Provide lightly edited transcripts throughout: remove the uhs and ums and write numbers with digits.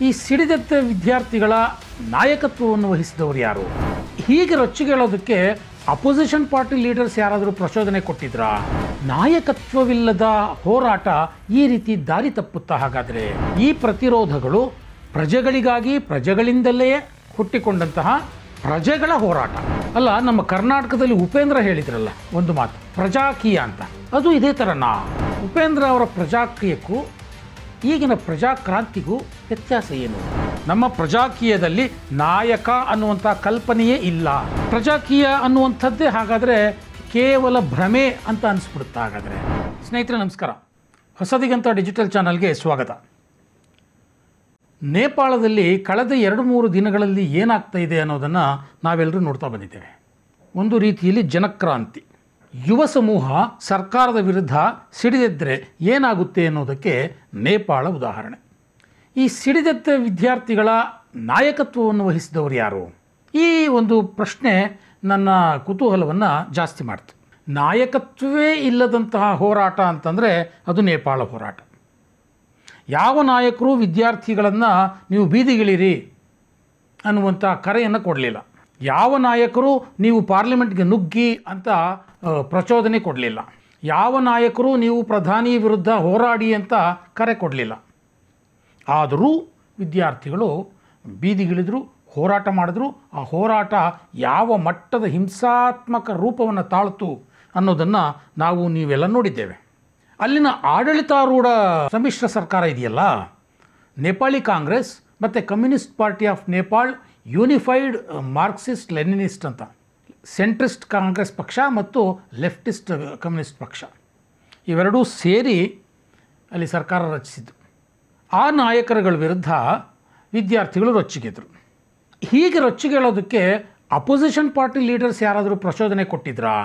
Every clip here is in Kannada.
ಈ ಸಿಡಿದೆದ್ದ ವಿದ್ಯಾರ್ಥಿಗಳ ನಾಯಕತ್ವವನ್ನು ವಹಿಸಿದವರು ಯಾರು? ಹೀಗೆ ರೊಚ್ಚಿಗೇಳೋದಕ್ಕೆ ಅಪೋಸಿಷನ್ ಪಾರ್ಟಿ ಲೀಡರ್ಸ್ ಯಾರಾದರೂ ಪ್ರಚೋದನೆ ಕೊಟ್ಟಿದ್ರಾ? ನಾಯಕತ್ವವಿಲ್ಲದ ಹೋರಾಟ ಈ ರೀತಿ ದಾರಿ ತಪ್ಪುತ್ತಾ? ಹಾಗಾದರೆ ಈ ಪ್ರತಿರೋಧಗಳು ಪ್ರಜೆಗಳಿಗಾಗಿ ಪ್ರಜೆಗಳಿಂದಲೇ ಹುಟ್ಟಿಕೊಂಡಂತಹ ಪ್ರಜೆಗಳ ಹೋರಾಟ ಅಲ್ಲ. ನಮ್ಮ ಕರ್ನಾಟಕದಲ್ಲಿ ಉಪೇಂದ್ರ ಹೇಳಿದ್ರಲ್ಲ ಒಂದು ಮಾತು, ಪ್ರಜಾಕೀಯ ಅಂತ. ಅದು ಇದೇ ಥರನಾ? ಉಪೇಂದ್ರ ಅವರ ಪ್ರಜಾಕೀಯಕ್ಕೂ ಈಗಿನ ಪ್ರಜಾಕ್ರಾಂತಿಗೂ ವ್ಯತ್ಯಾಸ ಏನು? ನಮ್ಮ ಪ್ರಜಾಕೀಯದಲ್ಲಿ ನಾಯಕ ಅನ್ನುವಂಥ ಕಲ್ಪನೆಯೇ ಇಲ್ಲ. ಪ್ರಜಾಕೀಯ ಅನ್ನುವಂಥದ್ದೇ ಹಾಗಾದರೆ ಕೇವಲ ಭ್ರಮೆ ಅಂತ ಅನಿಸ್ಬಿಡುತ್ತಾ? ಹಾಗಾದರೆ ಸ್ನೇಹಿತರೆ ನಮಸ್ಕಾರ, ಹೊಸದಿಗಂತ ಡಿಜಿಟಲ್ ಚಾನಲ್ಗೆ ಸ್ವಾಗತ. ನೇಪಾಳದಲ್ಲಿ ಕಳೆದ 2-3 ದಿನಗಳಲ್ಲಿ ಏನಾಗ್ತಾ ಇದೆ ಅನ್ನೋದನ್ನು ನಾವೆಲ್ಲರೂ ನೋಡ್ತಾ ಬಂದಿದ್ದೇವೆ. ಒಂದು ರೀತಿಯಲ್ಲಿ ಜನಕ್ರಾಂತಿ. ಯುವ ಸಮೂಹ ಸರ್ಕಾರದ ವಿರುದ್ಧ ಸಿಡಿದೆದ್ದರೆ ಏನಾಗುತ್ತೆ ಅನ್ನೋದಕ್ಕೆ ನೇಪಾಳ ಉದಾಹರಣೆ. ಈ ಸಿಡಿದೆದ್ದ ವಿದ್ಯಾರ್ಥಿಗಳ ನಾಯಕತ್ವವನ್ನು ವಹಿಸಿದವರು ಯಾರು? ಈ ಒಂದು ಪ್ರಶ್ನೆ ನನ್ನ ಕುತೂಹಲವನ್ನು ಜಾಸ್ತಿ ಮಾಡ್ತು. ನಾಯಕತ್ವವೇ ಇಲ್ಲದಂತಹ ಹೋರಾಟ ಅಂತಂದರೆ ಅದು ನೇಪಾಳ ಹೋರಾಟ. ಯಾವ ನಾಯಕರು ವಿದ್ಯಾರ್ಥಿಗಳನ್ನು ನೀವು ಬೀದಿಗಿಳಿರಿ ಅನ್ನುವಂಥ ಕರೆಯನ್ನು ಕೊಡಲಿಲ್ಲ. ಯಾವ ನಾಯಕರು ನೀವು ಪಾರ್ಲಿಮೆಂಟ್ಗೆ ನುಗ್ಗಿ ಅಂತ ಪ್ರಚೋದನೆ ಕೊಡಲಿಲ್ಲ. ಯಾವ ನಾಯಕರು ನೀವು ಪ್ರಧಾನಿ ವಿರುದ್ಧ ಹೋರಾಡಿ ಅಂತ ಕರೆ ಕೊಡಲಿಲ್ಲ. ಆದರೂ ವಿದ್ಯಾರ್ಥಿಗಳು ಬೀದಿಗಿಳಿದ್ರು, ಹೋರಾಟ ಮಾಡಿದ್ರು. ಆ ಹೋರಾಟ ಯಾವ ಮಟ್ಟದ ಹಿಂಸಾತ್ಮಕ ರೂಪವನ್ನು ತಾಳ್ತು ಅನ್ನೋದನ್ನು ನಾವು ನೀವೆಲ್ಲ ನೋಡಿದ್ದೇವೆ. ಅಲ್ಲಿನ ಆಡಳಿತಾರೂಢ ಸಮ್ಮಿಶ್ರ ಸರ್ಕಾರ ಇದೆಯಲ್ಲ, ನೇಪಾಳಿ ಕಾಂಗ್ರೆಸ್ ಮತ್ತು Communist Party of Nepal, Unified Marxist Leninist ಅಂತ, ಸೆಂಟ್ರಿಸ್ಟ್ ಕಾಂಗ್ರೆಸ್ ಪಕ್ಷ ಮತ್ತು ಲೆಫ್ಟಿಸ್ಟ್ ಕಮ್ಯುನಿಸ್ಟ್ ಪಕ್ಷ, ಇವೆರಡೂ ಸೇರಿ ಅಲ್ಲಿ ಸರ್ಕಾರ ರಚಿಸಿದ್ದು. ಆ ನಾಯಕರುಗಳ ವಿರುದ್ಧ ವಿದ್ಯಾರ್ಥಿಗಳು ರೊಚ್ಚಿಗೆದ್ರು. ಹೀಗೆ ರೊಚ್ಚಿಗೇಳೋದಕ್ಕೆ ಅಪೋಸಿಷನ್ ಪಾರ್ಟಿ ಲೀಡರ್ಸ್ ಯಾರಾದರೂ ಪ್ರಚೋದನೆ ಕೊಟ್ಟಿದ್ರಾ?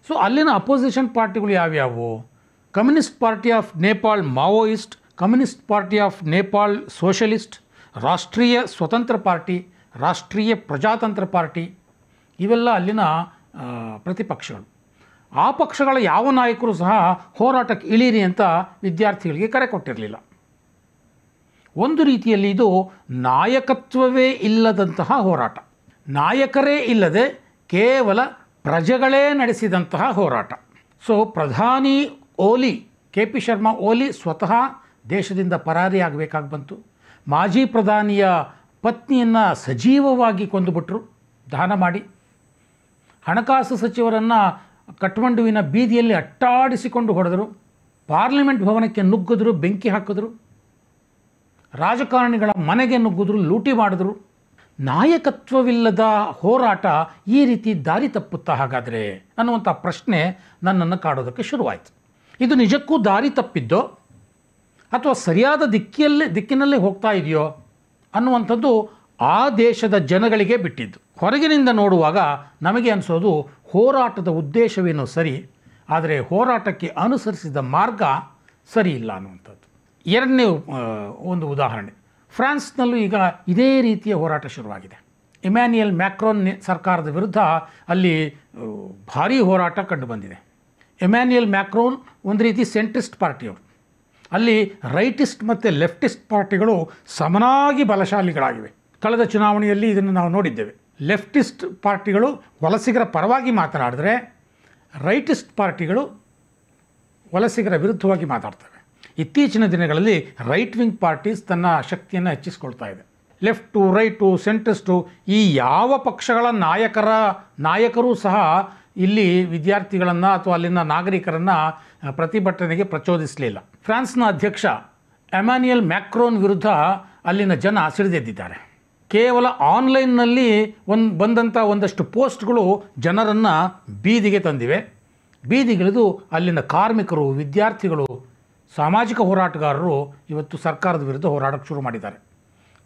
ಸೊ ಅಲ್ಲಿನ ಅಪೋಸಿಷನ್ ಪಾರ್ಟಿಗಳು ಯಾವ್ಯಾವು? Communist Party of Nepal Maoist, Communist Party of Nepal Socialist, Rashtriya Swatantra party, ರಾಷ್ಟ್ರೀಯ ಪ್ರಜಾತಂತ್ರ ಪಾರ್ಟಿ, ಇವೆಲ್ಲ ಅಲ್ಲಿನ ಪ್ರತಿಪಕ್ಷಗಳು. ಆ ಪಕ್ಷಗಳ ಯಾವ ನಾಯಕರು ಸಹ ಹೋರಾಟಕ್ಕೆ ಇಳೀರಿ ಅಂತ ವಿದ್ಯಾರ್ಥಿಗಳಿಗೆ ಕರೆ ಕೊಟ್ಟಿರಲಿಲ್ಲ. ಒಂದು ರೀತಿಯಲ್ಲಿ ಇದು ನಾಯಕತ್ವವೇ ಇಲ್ಲದಂತಹ ಹೋರಾಟ. ನಾಯಕರೇ ಇಲ್ಲದೆ ಕೇವಲ ಪ್ರಜೆಗಳೇ ನಡೆಸಿದಂತಹ ಹೋರಾಟ. ಸೊ ಪ್ರಧಾನಿ ಓಲಿ, KP ಶರ್ಮಾ ಓಲಿ ಸ್ವತಃ ದೇಶದಿಂದ ಪರಾರಿಯಾಗಬೇಕಾಗಿ ಬಂತು. ಮಾಜಿ ಪ್ರಧಾನಿಯ ಪತ್ನಿಯನ್ನು ಸಜೀವವಾಗಿ ಕೊಂದುಬಿಟ್ರು, ದಹನ ಮಾಡಿ. ಹಣಕಾಸು ಸಚಿವರನ್ನು ಕಠ್ಮಂಡುವಿನ ಬೀದಿಯಲ್ಲಿ ಅಟ್ಟಾಡಿಸಿಕೊಂಡು ಹೊಡೆದರು. ಪಾರ್ಲಿಮೆಂಟ್ ಭವನಕ್ಕೆ ನುಗ್ಗಿದ್ರು, ಬೆಂಕಿ ಹಾಕಿದ್ರು. ರಾಜಕಾರಣಿಗಳ ಮನೆಗೆ ನುಗ್ಗಿದ್ರು, ಲೂಟಿ ಮಾಡಿದ್ರು. ನಾಯಕತ್ವವಿಲ್ಲದ ಹೋರಾಟ ಈ ರೀತಿ ದಾರಿ ತಪ್ಪುತ್ತಾ ಹಾಗಾದರೆ ಅನ್ನುವಂಥ ಪ್ರಶ್ನೆ ನನ್ನನ್ನು ಕಾಡೋದಕ್ಕೆ ಶುರುವಾಯಿತು. ಇದು ನಿಜಕ್ಕೂ ದಾರಿ ತಪ್ಪಿದ್ದೋ ಅಥವಾ ಸರಿಯಾದ ದಿಕ್ಕಿನಲ್ಲೇ ಹೋಗ್ತಾ ಇದೆಯೋ ಅನ್ನುವಂಥದ್ದು ಆ ದೇಶದ ಜನಗಳಿಗೆ ಬಿಟ್ಟಿದ್ದು. ಹೊರಗಿನಿಂದ ನೋಡುವಾಗ ನಮಗೆ ಅನಿಸೋದು ಹೋರಾಟದ ಉದ್ದೇಶವೇನೋ ಸರಿ, ಆದರೆ ಹೋರಾಟಕ್ಕೆ ಅನುಸರಿಸಿದ ಮಾರ್ಗ ಸರಿ ಇಲ್ಲ ಅನ್ನುವಂಥದ್ದು. ಎರಡನೇ ಒಂದು ಉದಾಹರಣೆ, ಫ್ರಾನ್ಸ್ನಲ್ಲೂ ಈಗ ಇದೇ ರೀತಿಯ ಹೋರಾಟ ಶುರುವಾಗಿದೆ. ಇಮ್ಯಾನ್ಯುಯಲ್ ಮ್ಯಾಕ್ರೋನ್ ಸರ್ಕಾರದ ವಿರುದ್ಧ ಅಲ್ಲಿ ಭಾರೀ ಹೋರಾಟ ಕಂಡುಬಂದಿದೆ. ಇಮ್ಯಾನ್ಯುಯಲ್ ಮ್ಯಾಕ್ರೋನ್ ಒಂದು ರೀತಿ ಸೆಂಟ್ರಿಸ್ಟ್ ಪಾರ್ಟಿಯವರು. ಅಲ್ಲಿ ರೈಟಿಸ್ಟ್ ಮತ್ತು ಲೆಫ್ಟಿಸ್ಟ್ ಪಾರ್ಟಿಗಳು ಸಮನಾಗಿ ಬಲಶಾಲಿಗಳಾಗಿವೆ. ಕಳೆದ ಚುನಾವಣೆಯಲ್ಲಿ ಇದನ್ನು ನಾವು ನೋಡಿದ್ದೇವೆ. ಲೆಫ್ಟಿಸ್ಟ್ ಪಾರ್ಟಿಗಳು ವಲಸಿಗರ ಪರವಾಗಿ ಮಾತನಾಡಿದ್ರೆ, ರೈಟಿಸ್ಟ್ ಪಾರ್ಟಿಗಳು ವಲಸಿಗರ ವಿರುದ್ಧವಾಗಿ ಮಾತಾಡ್ತವೆ. ಇತ್ತೀಚಿನ ದಿನಗಳಲ್ಲಿ ರೈಟ್ ವಿಂಗ್ ಪಾರ್ಟೀಸ್ ತನ್ನ ಶಕ್ತಿಯನ್ನು ಹೆಚ್ಚಿಸ್ಕೊಳ್ತಾ ಇದೆ. ಲೆಫ್ಟು, ರೈಟು, ಸೆಂಟ್ರಿಸ್ಟು ಈ ಯಾವ ಪಕ್ಷಗಳ ನಾಯಕರೂ ಸಹ ಇಲ್ಲಿ ವಿದ್ಯಾರ್ಥಿಗಳನ್ನು ಅಥವಾ ಅಲ್ಲಿನ ನಾಗರಿಕರನ್ನು ಪ್ರತಿಭಟನೆಗೆ ಪ್ರಚೋದಿಸಲಿಲ್ಲ. ಫ್ರಾನ್ಸ್ನ ಅಧ್ಯಕ್ಷ ಎಮ್ಯಾನ್ಯುಯಲ್ ಮ್ಯಾಕ್ರೋನ್ ವಿರುದ್ಧ ಅಲ್ಲಿನ ಜನ ಸಿಡಿದೆದ್ದಿದ್ದಾರೆ. ಕೇವಲ ಆನ್ಲೈನ್ನಲ್ಲಿ ಬಂದಂಥ ಒಂದಷ್ಟು ಪೋಸ್ಟ್ಗಳು ಜನರನ್ನು ಬೀದಿಗೆ ತಂದಿವೆ. ಬೀದಿಗಿಳಿದು ಅಲ್ಲಿನ ಕಾರ್ಮಿಕರು, ವಿದ್ಯಾರ್ಥಿಗಳು, ಸಾಮಾಜಿಕ ಹೋರಾಟಗಾರರು ಇವತ್ತು ಸರ್ಕಾರದ ವಿರುದ್ಧ ಹೋರಾಟಕ್ಕೆ ಶುರು ಮಾಡಿದ್ದಾರೆ.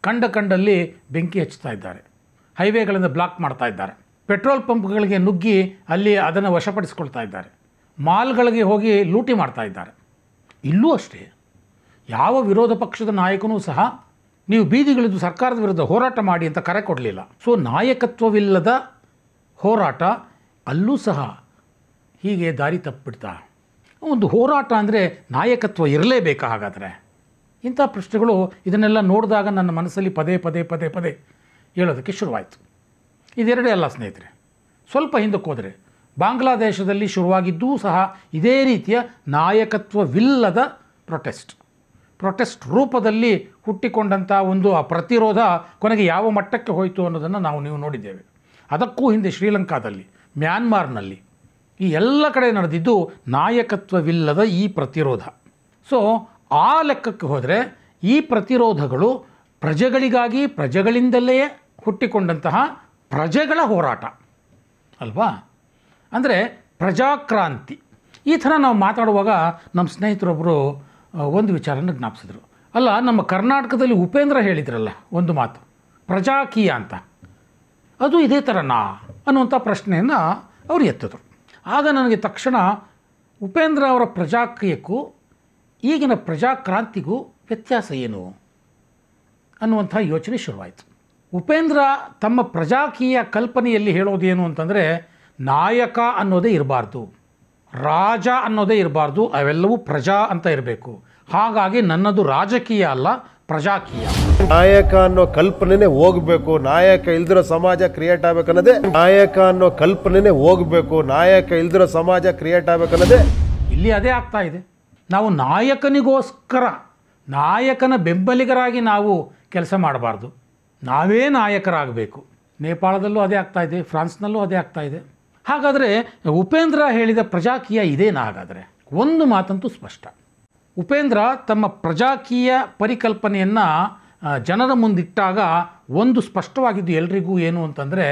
ಕಂಡಲ್ಲಿ ಬೆಂಕಿ ಹಚ್ಚುತ್ತಾ ಇದ್ದಾರೆ, ಹೈವೇಗಳಿಂದ ಬ್ಲಾಕ್ ಮಾಡ್ತಾ ಇದ್ದಾರೆ, ಪೆಟ್ರೋಲ್ ಪಂಪ್ಗಳಿಗೆ ನುಗ್ಗಿ ಅಲ್ಲಿ ಅದನ್ನು ವಶಪಡಿಸ್ಕೊಳ್ತಾ ಇದ್ದಾರೆ, ಮಾಲ್ಗಳಿಗೆ ಹೋಗಿ ಲೂಟಿ ಮಾಡ್ತಾ ಇದ್ದಾರೆ. ಇಲ್ಲೂ ಅಷ್ಟೇ, ಯಾವ ವಿರೋಧ ಪಕ್ಷದ ನಾಯಕನೂ ಸಹ ನೀವು ಬೀದಿಗಿಳಿದು ಸರ್ಕಾರದ ವಿರುದ್ಧ ಹೋರಾಟ ಮಾಡಿ ಅಂತ ಕರೆ ಕೊಡಲಿಲ್ಲ. ಸೊ ನಾಯಕತ್ವವಿಲ್ಲದ ಹೋರಾಟ ಅಲ್ಲೂ ಸಹ ಹೀಗೆ ದಾರಿ ತಪ್ಪಿಬಿಡ್ತಾ. ಒಂದು ಹೋರಾಟ ಅಂದರೆ ನಾಯಕತ್ವ ಇರಲೇಬೇಕಾ? ಹಾಗಾದರೆ ಇಂಥ ಪ್ರಶ್ನೆಗಳು ಇದನ್ನೆಲ್ಲ ನೋಡಿದಾಗ ನನ್ನ ಮನಸ್ಸಲ್ಲಿ ಪದೇ ಪದೇ ಪದೇ ಪದೇ ಹೇಳೋದಕ್ಕೆ ಶುರುವಾಯಿತು. ಇದೆರಡೇ ಅಲ್ಲ ಸ್ನೇಹಿತರೆ, ಸ್ವಲ್ಪ ಹಿಂದಕ್ಕೆ ಹೋದರೆ ಬಾಂಗ್ಲಾದೇಶದಲ್ಲಿ ಶುರುವಾಗಿದ್ದೂ ಸಹ ಇದೇ ರೀತಿಯ ನಾಯಕತ್ವವಿಲ್ಲದ ಪ್ರೊಟೆಸ್ಟ್ ರೂಪದಲ್ಲಿ ಹುಟ್ಟಿಕೊಂಡಂಥ ಒಂದು ಆ ಪ್ರತಿರೋಧ ಕೊನೆಗೆ ಯಾವ ಮಟ್ಟಕ್ಕೆ ಹೋಯಿತು ಅನ್ನೋದನ್ನು ನೀವು ನೋಡಿದ್ದೇವೆ. ಅದಕ್ಕೂ ಹಿಂದೆ ಶ್ರೀಲಂಕಾದಲ್ಲಿ, ಮ್ಯಾನ್ಮಾರ್ನಲ್ಲಿ ಈ ಎಲ್ಲ ಕಡೆ ನಡೆದಿದ್ದು ನಾಯಕತ್ವವಿಲ್ಲದ ಈ ಪ್ರತಿರೋಧ. ಸೊ ಆ ಲೆಕ್ಕಕ್ಕೆ ಹೋದರೆ ಈ ಪ್ರತಿರೋಧಗಳು ಪ್ರಜೆಗಳಿಗಾಗಿ ಪ್ರಜೆಗಳಿಂದಲೇ ಹುಟ್ಟಿಕೊಂಡಂತಹ ಪ್ರಜೆಗಳ ಹೋರಾಟ ಅಲ್ವಾ. ಅಂದರೆ ಪ್ರಜಾಕ್ರಾಂತಿ. ಈ ಥರ ನಾವು ಮಾತಾಡುವಾಗ ನಮ್ಮ ಸ್ನೇಹಿತರೊಬ್ಬರು ಒಂದು ವಿಚಾರನ ಜ್ಞಾಪಿಸಿದ್ರು. ಅಲ್ಲ, ನಮ್ಮ ಕರ್ನಾಟಕದಲ್ಲಿ ಉಪೇಂದ್ರ ಹೇಳಿದ್ರಲ್ಲ ಒಂದು ಮಾತು, ಪ್ರಜಾಕೀಯ ಅಂತ, ಅದು ಇದೇ ಥರನಾ ಅನ್ನುವಂಥ ಪ್ರಶ್ನೆಯನ್ನು ಅವರು ಎತ್ತಿದ್ರು. ಆಗ ನನಗೆ ತಕ್ಷಣ ಉಪೇಂದ್ರ ಅವರ ಪ್ರಜಾಕೀಯಕ್ಕೂ ಈಗಿನ ಪ್ರಜಾಕ್ರಾಂತಿಗೂ ವ್ಯತ್ಯಾಸ ಏನು ಅನ್ನುವಂಥ ಯೋಚನೆ ಶುರುವಾಯಿತು. ಉಪೇಂದ್ರ ತಮ್ಮ ಪ್ರಜಾಕೀಯ ಕಲ್ಪನೆಯಲ್ಲಿ ಹೇಳೋದೇನು ಅಂತಂದರೆ, ನಾಯಕ ಅನ್ನೋದೇ ಇರಬಾರ್ದು, ರಾಜ ಅನ್ನೋದೇ ಇರಬಾರ್ದು, ಅವೆಲ್ಲವೂ ಪ್ರಜಾ ಅಂತ ಇರಬೇಕು. ಹಾಗಾಗಿ ನನ್ನದು ರಾಜಕೀಯ ಅಲ್ಲ, ಪ್ರಜಾಕೀಯ. ನಾಯಕ ಅನ್ನೋ ಕಲ್ಪನೆನೇ ಹೋಗ್ಬೇಕು, ನಾಯಕ ಇಲ್ದಿರೋ ಸಮಾಜ ಕ್ರಿಯೇಟ್ ಆಗ್ಬೇಕನ್ನೋದೇ ನಾಯಕ ಅನ್ನೋ ಕಲ್ಪನೆನೇ ಹೋಗ್ಬೇಕು, ನಾಯಕ ಇಲ್ದಿರೋ ಸಮಾಜ ಕ್ರಿಯೇಟ್ ಆಗ್ಬೇಕನ್ನೋದೇ ಇಲ್ಲಿ ಅದೇ ಆಗ್ತಾ ಇದೆ. ನಾವು ನಾಯಕನಿಗೋಸ್ಕರ, ನಾಯಕನ ಬೆಂಬಲಿಗರಾಗಿ ನಾವು ಕೆಲಸ ಮಾಡಬಾರ್ದು, ನಾವೇ ನಾಯಕರಾಗಬೇಕು. ನೇಪಾಳದಲ್ಲೂ ಅದೇ ಆಗ್ತಾ ಇದೆ, ಫ್ರಾನ್ಸ್ನಲ್ಲೂ ಅದೇ ಆಗ್ತಾ ಇದೆ. ಹಾಗಾದರೆ ಉಪೇಂದ್ರ ಹೇಳಿದ ಪ್ರಜಾಕೀಯ ಇದೇನಾ? ಹಾಗಾದರೆ ಒಂದು ಮಾತಂತೂ ಸ್ಪಷ್ಟ, ಉಪೇಂದ್ರ ತಮ್ಮ ಪ್ರಜಾಕೀಯ ಪರಿಕಲ್ಪನೆಯನ್ನು ಜನರ ಮುಂದಿಟ್ಟಾಗ ಒಂದು ಸ್ಪಷ್ಟವಾಗಿದ್ದು ಎಲ್ರಿಗೂ ಏನು ಅಂತಂದರೆ,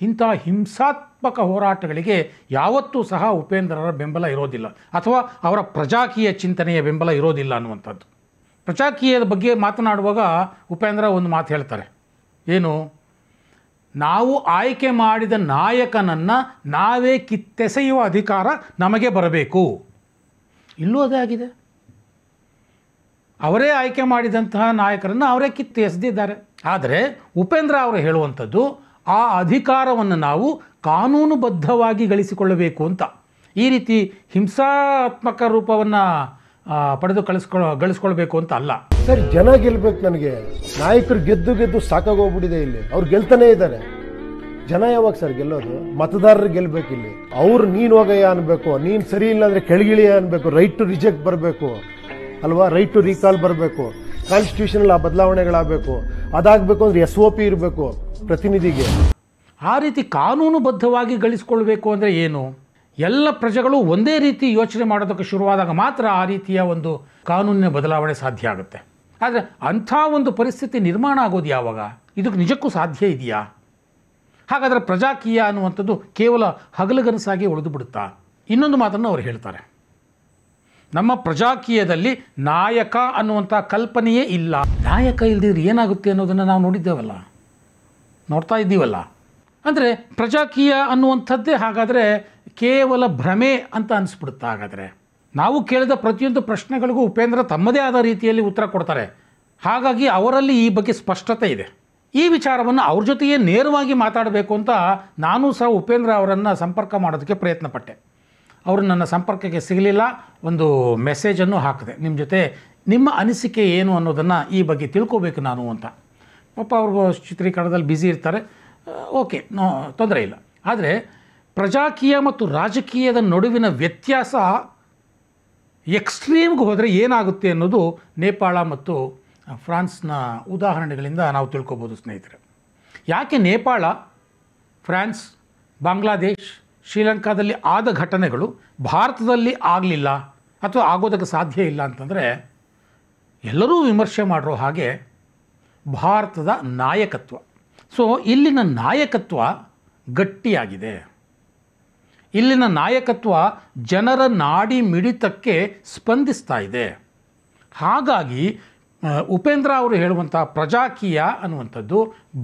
ಇಂಥ ಹಿಂಸಾತ್ಮಕ ಹೋರಾಟಗಳಿಗೆ ಯಾವತ್ತೂ ಸಹ ಉಪೇಂದ್ರರ ಬೆಂಬಲ ಇರೋದಿಲ್ಲ, ಅಥವಾ ಅವರ ಪ್ರಜಾಕೀಯ ಚಿಂತನೆಯ ಬೆಂಬಲ ಇರೋದಿಲ್ಲ ಅನ್ನುವಂಥದ್ದು. ಪ್ರಜಾಕೀಯದ ಬಗ್ಗೆ ಮಾತನಾಡುವಾಗ ಉಪೇಂದ್ರ ಒಂದು ಮಾತು ಹೇಳ್ತಾರೆ, ಏನು, ನಾವು ಆಯ್ಕೆ ಮಾಡಿದ ನಾಯಕನನ್ನು ನಾವೇ ಕಿತ್ತೆಸೆಯುವ ಅಧಿಕಾರ ನಮಗೆ ಬರಬೇಕು. ಇಲ್ಲೂ ಅದೇ ಆಗಿದೆ. ಅವರೇ ಆಯ್ಕೆ ಮಾಡಿದಂತಹ ನಾಯಕರನ್ನು ಅವರೇ ಕಿತ್ತೆಸೆದಿದ್ದಾರೆ. ಆದರೆ ಉಪೇಂದ್ರ ಅವರು ಹೇಳುವಂಥದ್ದು, ಆ ಅಧಿಕಾರವನ್ನು ನಾವು ಕಾನೂನುಬದ್ಧವಾಗಿ ಗಳಿಸಿಕೊಳ್ಳಬೇಕು ಅಂತ. ಈ ರೀತಿ ಹಿಂಸಾತ್ಮಕ ರೂಪವನ್ನು ಪಡೆದು ಗಳಿಸ್ಕೊಳ್ಬೇಕು ಅಂತ ಅಲ್ಲ. ಸರ್, ಜನ ಗೆಲ್ಬೇಕು. ನನಗೆ ನಾಯಕರು ಗೆದ್ದು ಸಾಕಾಗೋಗ್ಬಿಟ್ಟಿದೆ. ಇಲ್ಲಿ ಅವ್ರು ಗೆಲ್ತಾನೆ ಇದ್ದಾರೆ. ಜನ ಯಾವಾಗ ಸರ್ ಗೆಲ್ಲೋದು? ಮತದಾರರು ಗೆಲ್ಬೇಕು. ಇಲ್ಲಿ ಅವ್ರು ನೀನು ಹೋಗಯ್ಯ ಅನ್ಬೇಕು, ನೀನು ಸರಿ ಇಲ್ಲ ಅಂದ್ರೆ ಕೆಳಗಿಳಿಯ ಅನ್ಬೇಕು, ರೈಟ್ ಟು ರಿಜೆಕ್ಟ್ ಬರಬೇಕು ಅಲ್ವಾ, ರೈಟ್ ಟು ರೀಕಾಲ್ ಬರಬೇಕು, ಕಾನ್ಸ್ಟಿಟ್ಯೂಷನ್ ಬದಲಾವಣೆಗಳಾಗಬೇಕು. ಅದಾಗಬೇಕು ಅಂದ್ರೆ SOP ಇರಬೇಕು ಪ್ರತಿನಿಧಿಗೆ. ಆ ರೀತಿ ಕಾನೂನುಬದ್ಧವಾಗಿ ಗಳಿಸ್ಕೊಳ್ಬೇಕು ಅಂದರೆ ಏನು? ಎಲ್ಲ ಪ್ರಜೆಗಳು ಒಂದೇ ರೀತಿ ಯೋಚನೆ ಮಾಡೋದಕ್ಕೆ ಶುರುವಾದಾಗ ಮಾತ್ರ ಆ ರೀತಿಯ ಒಂದು ಕಾನೂನಿನ ಬದಲಾವಣೆ ಸಾಧ್ಯ ಆಗುತ್ತೆ. ಆದರೆ ಅಂಥ ಒಂದು ಪರಿಸ್ಥಿತಿ ನಿರ್ಮಾಣ ಆಗೋದು ಯಾವಾಗ? ಇದಕ್ಕೆ ನಿಜಕ್ಕೂ ಸಾಧ್ಯ ಇದೆಯಾ? ಹಾಗಾದರೆ ಪ್ರಜಾಕೀಯ ಅನ್ನುವಂಥದ್ದು ಕೇವಲ ಹಗಲುಗನಸಾಗಿ ಉಳಿದು ಬಿಡುತ್ತಾ? ಇನ್ನೊಂದು ಮಾತನ್ನು ಅವರು ಹೇಳ್ತಾರೆ, ನಮ್ಮ ಪ್ರಜಾಕೀಯದಲ್ಲಿ ನಾಯಕ ಅನ್ನುವಂಥ ಕಲ್ಪನೆಯೇ ಇಲ್ಲ. ನಾಯಕ ಇಲ್ಲದಿದ್ರೆ ಏನಾಗುತ್ತೆ ಅನ್ನೋದನ್ನು ನಾವು ನೋಡ್ತಾ ಇದ್ದೀವಲ್ಲ. ಅಂದರೆ ಪ್ರಜಾಕೀಯ ಅನ್ನುವಂಥದ್ದೇ ಹಾಗಾದರೆ ಕೇವಲ ಭ್ರಮೆ ಅಂತ ಅನಿಸ್ಬಿಡುತ್ತಾ? ಹಾಗಾದರೆ ನಾವು ಕೇಳಿದ ಪ್ರತಿಯೊಂದು ಪ್ರಶ್ನೆಗಳಿಗೂ ಉಪೇಂದ್ರ ತಮ್ಮದೇ ಆದ ರೀತಿಯಲ್ಲಿ ಉತ್ತರ ಕೊಡ್ತಾರೆ. ಹಾಗಾಗಿ ಅವರಲ್ಲಿ ಈ ಬಗ್ಗೆ ಸ್ಪಷ್ಟತೆ ಇದೆ. ಈ ವಿಚಾರವನ್ನು ಅವ್ರ ಜೊತೆಯೇ ನೇರವಾಗಿ ಮಾತಾಡಬೇಕು ಅಂತ ನಾನು ಸಹ ಉಪೇಂದ್ರ ಅವರನ್ನು ಸಂಪರ್ಕ ಮಾಡೋದಕ್ಕೆ ಪ್ರಯತ್ನ ಪಟ್ಟೆ. ಅವರು ನನ್ನ ಸಂಪರ್ಕಕ್ಕೆ ಸಿಗಲಿಲ್ಲ. ಒಂದು ಮೆಸೇಜನ್ನು ಹಾಕಿದೆ, ನಿಮ್ಮ ಜೊತೆ ನಿಮ್ಮ ಅನಿಸಿಕೆ ಏನು ಅನ್ನೋದನ್ನು ಈ ಬಗ್ಗೆ ತಿಳ್ಕೋಬೇಕು ನಾನು ಅಂತ. ಪಾಪ ಅವ್ರಿಗೂ ಚಿತ್ರೀಕರಣದಲ್ಲಿ ಬ್ಯುಸಿ ಇರ್ತಾರೆ. ಓಕೆ, ತೊಂದರೆ ಇಲ್ಲ. ಆದರೆ ಪ್ರಜಾಕೀಯ ಮತ್ತು ರಾಜಕೀಯದ ನಡುವಿನ ವ್ಯತ್ಯಾಸ ಎಕ್ಸ್ಟ್ರೀಮ್ಗೆ ಹೋದರೆ ಏನಾಗುತ್ತೆ ಅನ್ನೋದು ನೇಪಾಳ ಮತ್ತು ಫ್ರಾನ್ಸ್ನ ಉದಾಹರಣೆಗಳಿಂದ ನಾವು ತಿಳ್ಕೊಬೋದು ಸ್ನೇಹಿತರೆ. ಯಾಕೆ ನೇಪಾಳ, ಫ್ರಾನ್ಸ್, ಬಾಂಗ್ಲಾದೇಶ್, ಶ್ರೀಲಂಕಾದಲ್ಲಿ ಆದ ಘಟನೆಗಳು ಭಾರತದಲ್ಲಿ ಆಗಲಿಲ್ಲ ಅಥವಾ ಆಗೋದಕ್ಕೆ ಸಾಧ್ಯ ಇಲ್ಲ ಅಂತಂದರೆ, ಎಲ್ಲರೂ ವಿಮರ್ಶೆ ಮಾಡಿರೋ ಹಾಗೆ ಭಾರತದ ನಾಯಕತ್ವ. ಸೊ ಇಲ್ಲಿನ ನಾಯಕತ್ವ ಗಟ್ಟಿಯಾಗಿದೆ. ಇಲ್ಲಿನ ನಾಯಕತ್ವ ಜನರ ನಾಡಿ ಮಿಡಿತಕ್ಕೆ ಸ್ಪಂದಿಸ್ತಾ ಇದೆ. ಹಾಗಾಗಿ ಉಪೇಂದ್ರ ಅವರು ಹೇಳುವಂಥ ಪ್ರಜಾಕೀಯ ಅನ್ನುವಂಥದ್ದು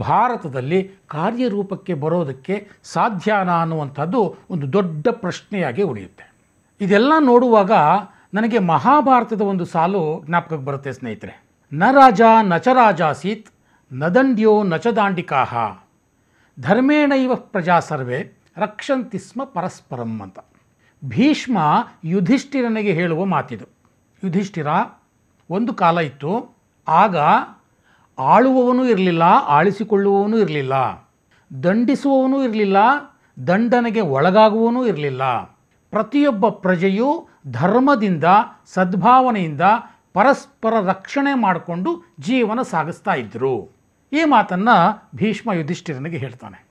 ಭಾರತದಲ್ಲಿ ಕಾರ್ಯರೂಪಕ್ಕೆ ಬರೋದಕ್ಕೆ ಸಾಧ್ಯನಾ ಅನ್ನುವಂಥದ್ದು ಒಂದು ದೊಡ್ಡ ಪ್ರಶ್ನೆಯಾಗಿ ಉಳಿಯುತ್ತೆ. ಇದೆಲ್ಲ ನೋಡುವಾಗ ನನಗೆ ಮಹಾಭಾರತದ ಒಂದು ಸಾಲು ಜ್ಞಾಪಕಕ್ಕೆ ಬರುತ್ತೆ ಸ್ನೇಹಿತರೆ. ನ ರಾಜ ನಚ ರಾಜಾಸೀತ್ ನದಂಡ್ಯೋ ನಚ ದಾಂಡಿಕಾಹ ಧರ್ಮೇಣೈವ ಪ್ರಜಾ ಸರ್ವೇ ರಕ್ಷಂತಿ ಸ್ಮ ಪರಸ್ಪರಂ ಅಂತ ಭೀಷ್ಮ ಯುಧಿಷ್ಠಿರನಿಗೆ ಹೇಳುವ ಮಾತಿದು. ಯುಧಿಷ್ಠಿರ, ಒಂದು ಕಾಲ ಇತ್ತು ಆಗ ಆಳುವವನೂ ಇರಲಿಲ್ಲ, ಆಳಿಸಿಕೊಳ್ಳುವವನೂ ಇರಲಿಲ್ಲ, ದಂಡಿಸುವವನೂ ಇರಲಿಲ್ಲ, ದಂಡನೆಗೆ ಒಳಗಾಗುವವನೂ ಇರಲಿಲ್ಲ. ಪ್ರತಿಯೊಬ್ಬ ಪ್ರಜೆಯು ಧರ್ಮದಿಂದ, ಸದ್ಭಾವನೆಯಿಂದ ಪರಸ್ಪರ ರಕ್ಷಣೆ ಮಾಡಿಕೊಂಡು ಜೀವನ ಸಾಗಿಸ್ತಾ ಇದ್ದರು. ಈ ಮಾತನ್ನು ಭೀಷ್ಮ ಯುಧಿಷ್ಠಿರನಿಗೆ ಹೇಳ್ತಾನೆ.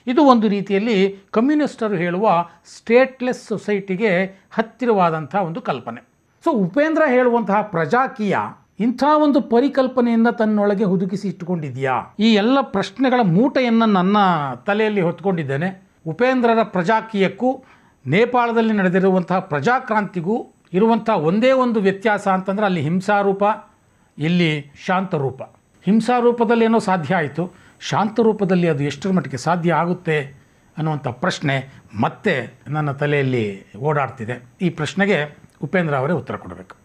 ಇದು ಒಂದು ರೀತಿಯಲ್ಲಿ ಕಮ್ಯುನಿಸ್ಟರು ಹೇಳುವ ಸ್ಟೇಟ್ಲೆಸ್ ಸೊಸೈಟಿಗೆ ಹತ್ತಿರವಾದಂಥ ಒಂದು ಕಲ್ಪನೆ. ಸೊ ಉಪೇಂದ್ರ ಹೇಳುವಂತಹ ಪ್ರಜಾಕೀಯ ಇಂಥ ಒಂದು ಪರಿಕಲ್ಪನೆಯನ್ನು ತನ್ನೊಳಗೆ ಹುದುಗಿಸಿ ಇಟ್ಟುಕೊಂಡಿದೆಯಾ? ಈ ಎಲ್ಲ ಪ್ರಶ್ನೆಗಳ ಮೂಟೆಯನ್ನು ನನ್ನ ತಲೆಯಲ್ಲಿ ಹೊತ್ಕೊಂಡಿದ್ದೇನೆ. ಉಪೇಂದ್ರರ ಪ್ರಜಾಕೀಯಕ್ಕೂ ನೇಪಾಳದಲ್ಲಿ ನಡೆದಿರುವಂತಹ ಪ್ರಜಾಕ್ರಾಂತಿಗೂ ಇರುವಂಥ ಒಂದೇ ಒಂದು ವ್ಯತ್ಯಾಸ ಅಂತಂದರೆ ಅಲ್ಲಿ ಹಿಂಸಾರೂಪ, ಇಲ್ಲಿ ಶಾಂತರೂಪ. ಹಿಂಸಾರೂಪದಲ್ಲಿ ಏನೋ ಸಾಧ್ಯ ಆಯಿತು, ಶಾಂತರೂಪದಲ್ಲಿ ಅದು ಎಷ್ಟರ ಮಟ್ಟಿಗೆ ಸಾಧ್ಯ ಆಗುತ್ತೆ ಅನ್ನುವಂಥ ಪ್ರಶ್ನೆ ಮತ್ತೆ ನನ್ನ ತಲೆಯಲ್ಲಿ ಓಡಾಡ್ತಿದೆ. ಈ ಪ್ರಶ್ನೆಗೆ ಉಪೇಂದ್ರ ಅವರೇ ಉತ್ತರ ಕೊಡಬೇಕು.